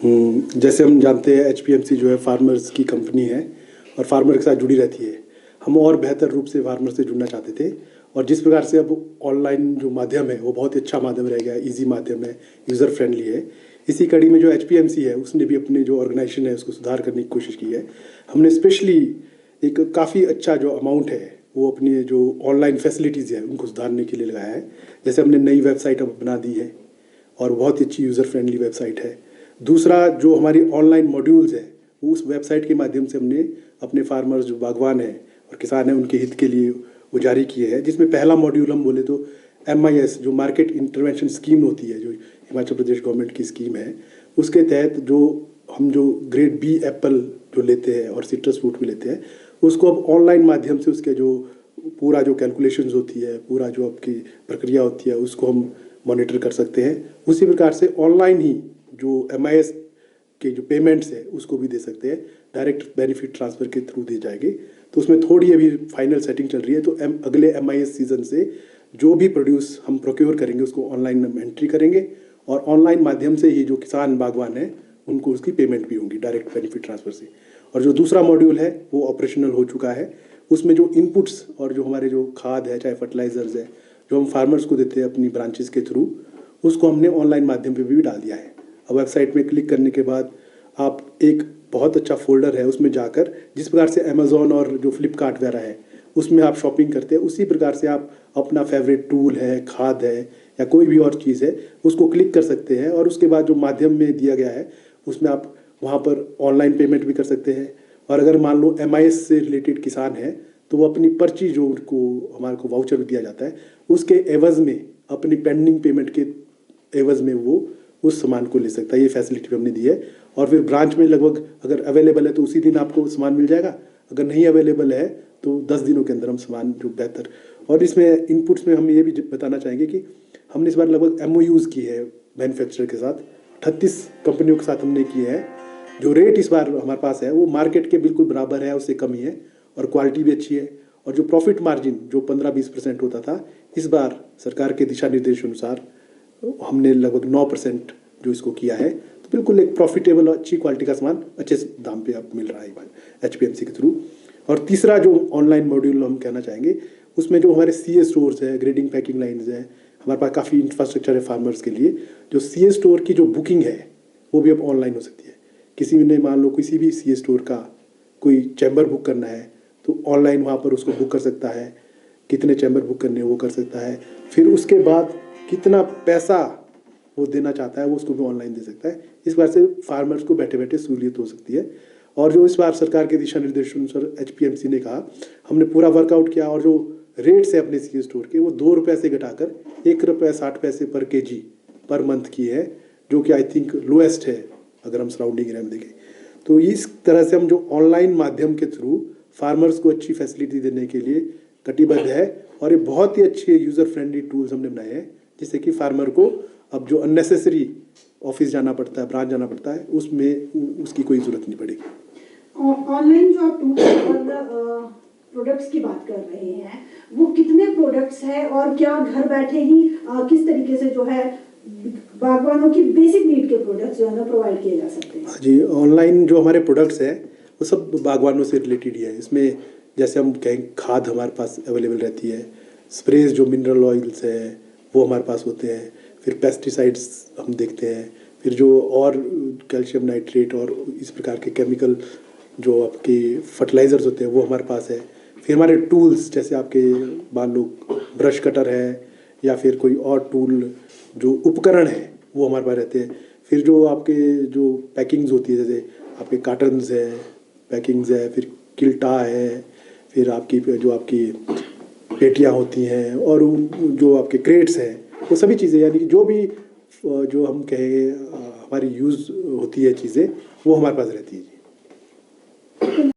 जैसे हम जानते हैं एचपीएमसी जो है फार्मर्स की कंपनी है और फार्मर के साथ जुड़ी रहती है। हम और बेहतर रूप से फार्मर से जुड़ना चाहते थे और जिस प्रकार से अब ऑनलाइन जो माध्यम है वो बहुत ही अच्छा माध्यम रह गया है, ईजी माध्यम है, यूज़र फ्रेंडली है। इसी कड़ी में जो एचपीएमसी है उसने भी अपने जो ऑर्गेनाइजेशन है उसको सुधार करने की कोशिश की है। हमने स्पेशली एक काफ़ी अच्छा जो अमाउंट है वो अपनी जो ऑनलाइन फैसिलिटीज़ है उनको सुधारने के लिए लगाया है। जैसे हमने नई वेबसाइट अब बना दी है और बहुत ही अच्छी यूज़र फ्रेंडली वेबसाइट है। दूसरा जो हमारी ऑनलाइन मॉड्यूल्स है वो उस वेबसाइट के माध्यम से हमने अपने फार्मर्स जो बागवान हैं और किसान हैं उनके हित के लिए वो जारी किए हैं। जिसमें पहला मॉड्यूल हम बोले तो MIS जो मार्केट इंटरवेंशन स्कीम होती है, जो हिमाचल प्रदेश गवर्नमेंट की स्कीम है, उसके तहत जो ग्रेड बी एप्पल जो लेते हैं और सिट्रस फ्रूट भी लेते हैं उसको अब ऑनलाइन माध्यम से उसके जो पूरा जो कैलकुलेशंस होती है, पूरा जो आपकी प्रक्रिया होती है उसको हम मॉनिटर कर सकते हैं। उसी प्रकार से ऑनलाइन ही जो MIS के जो पेमेंट्स है उसको भी दे सकते हैं, डायरेक्ट बेनिफिट ट्रांसफ़र के थ्रू दिए जाएंगे। तो उसमें थोड़ी अभी फाइनल सेटिंग चल रही है। तो अगले MIS सीज़न से जो भी प्रोड्यूस हम प्रोक्योर करेंगे उसको ऑनलाइन हम एंट्री करेंगे और ऑनलाइन माध्यम से ही जो किसान बागवान है उनको उसकी पेमेंट भी होगी डायरेक्ट बेनिफिट ट्रांसफ़र से। और जो दूसरा मॉड्यूल है वो ऑपरेशनल हो चुका है। उसमें जो इनपुट्स और जो हमारे जो खाद है चाहे फर्टिलाइजर्स है जो हम फार्मर्स को देते हैं अपनी ब्रांचेस के थ्रू, उसको हमने ऑनलाइन माध्यम पे भी डाल दिया है। अब वेबसाइट में क्लिक करने के बाद आप एक बहुत अच्छा फोल्डर है उसमें जाकर जिस प्रकार से अमेज़ॉन और जो फ्लिपकार्ट वगैरह है उसमें आप शॉपिंग करते हैं उसी प्रकार से आप अपना फेवरेट टूल है, खाद है या कोई भी और चीज़ है उसको क्लिक कर सकते हैं और उसके बाद जो माध्यम में दिया गया है उसमें आप वहाँ पर ऑनलाइन पेमेंट भी कर सकते हैं। और अगर मान लो MIS से रिलेटेड किसान है तो वो अपनी पर्ची जो उनको हमारे को वाउचर दिया जाता है उसके एवज़ में अपनी पेंडिंग पेमेंट के एवज़ में वो उस सामान को ले सकता है। ये फैसिलिटी भी हमने दी है। और फिर ब्रांच में लगभग अगर अवेलेबल है तो उसी दिन आपको सामान मिल जाएगा, अगर नहीं अवेलेबल है तो 10 दिनों के अंदर हम सामान जो बेहतर। और इसमें इनपुट्स में हम ये भी बताना चाहेंगे कि हमने इस बार लगभग MOUs की है मैन्युफैक्चरर के साथ, 38 कंपनियों के साथ हमने किए हैं। जो रेट इस बार हमारे पास है वो मार्केट के बिल्कुल बराबर है, उससे कम ही है और क्वालिटी भी अच्छी है। और जो प्रॉफिट मार्जिन जो 15-20% होता था इस बार सरकार के दिशा निर्देश अनुसार हमने लगभग 9% जो इसको किया है। तो बिल्कुल एक प्रॉफिटेबल और अच्छी क्वालिटी का सामान अच्छे दाम पे आप मिल रहा है HPMC के थ्रू। और तीसरा जो ऑनलाइन मॉड्यूल हम कहना चाहेंगे उसमें जो हमारे CA स्टोर्स है, ग्रेडिंग पैकिंग लाइन्स है, हमारे पास काफ़ी इंफ्रास्ट्रक्चर है फार्मर्स के लिए। जो CA स्टोर की जो बुकिंग है वो भी अब ऑनलाइन हो सकती है। किसी ने मान लो किसी भी CA स्टोर का कोई चैम्बर बुक करना है तो ऑनलाइन वहाँ पर उसको बुक कर सकता है, कितने चैम्बर बुक करने हैं वो कर सकता है। फिर उसके बाद कितना पैसा वो देना चाहता है वो उसको भी ऑनलाइन दे सकता है। इस बार से फार्मर्स को बैठे बैठे सहूलियत हो सकती है। और जो इस बार सरकार के दिशा निर्देशों अनुसार HPMC ने कहा, हमने पूरा वर्कआउट किया और जो रेट्स है अपने CA स्टोर के वो ₹2 से घटाकर ₹1.60 पर kg पर मंथ की है, जो कि आई थिंक लोएस्ट है अगर हम सराउंडिंग एरिया में देखें। तो इस तरह से हम जो ऑनलाइन माध्यम के थ्रू फार्मर्स को अच्छी फैसिलिटी देने के लिए कटिबद्ध है और ये बहुत ही अच्छे यूज़र फ्रेंडली टूल्स हमने बनाए हैं जिससे कि फार्मर को अब जो अननेसेसरी ऑफिस जाना पड़ता है, ब्रांच जाना पड़ता है, उसमें उसकी कोई ज़रूरत नहीं पड़ेगी। ऑनलाइन जो आप टूल्स और प्रोडक्ट्स की बात कर रहे हैं वो कितने प्रोडक्ट्स हैं और क्या घर बैठे ही किस तरीके से जो है बागवानों की बेसिक नीड के प्रोडक्ट्स जो है ना प्रोवाइड किए जा सकते हैं? जी, ऑनलाइन जो हमारे प्रोडक्ट्स हैं वो सब बागवानों से रिलेटेड ही है। इसमें जैसे हम कहें खाद हमारे पास अवेलेबल रहती है, स्प्रेज जो मिनरल ऑयल्स है वो हमारे पास होते हैं, फिर पेस्टिसाइड्स हम देखते हैं, फिर जो और कैल्शियम नाइट्रेट और इस प्रकार के केमिकल जो आपके फर्टिलाइज़र्स होते हैं वो हमारे पास है। फिर हमारे टूल्स जैसे आपके मान लो ब्रश कटर है या फिर कोई और टूल जो उपकरण है वो हमारे पास रहते हैं। फिर जो आपके जो पैकिंग्स होती है जैसे आपके कार्टन्स है, पैकिंग्स है, फिर किल्टा है, फिर आपकी जो आपकी पेटियाँ होती हैं और जो आपके क्रेट्स हैं वो सभी चीज़ें, यानी कि जो भी जो हम कहें हमारी यूज़ होती है चीज़ें वो हमारे पास रहती है।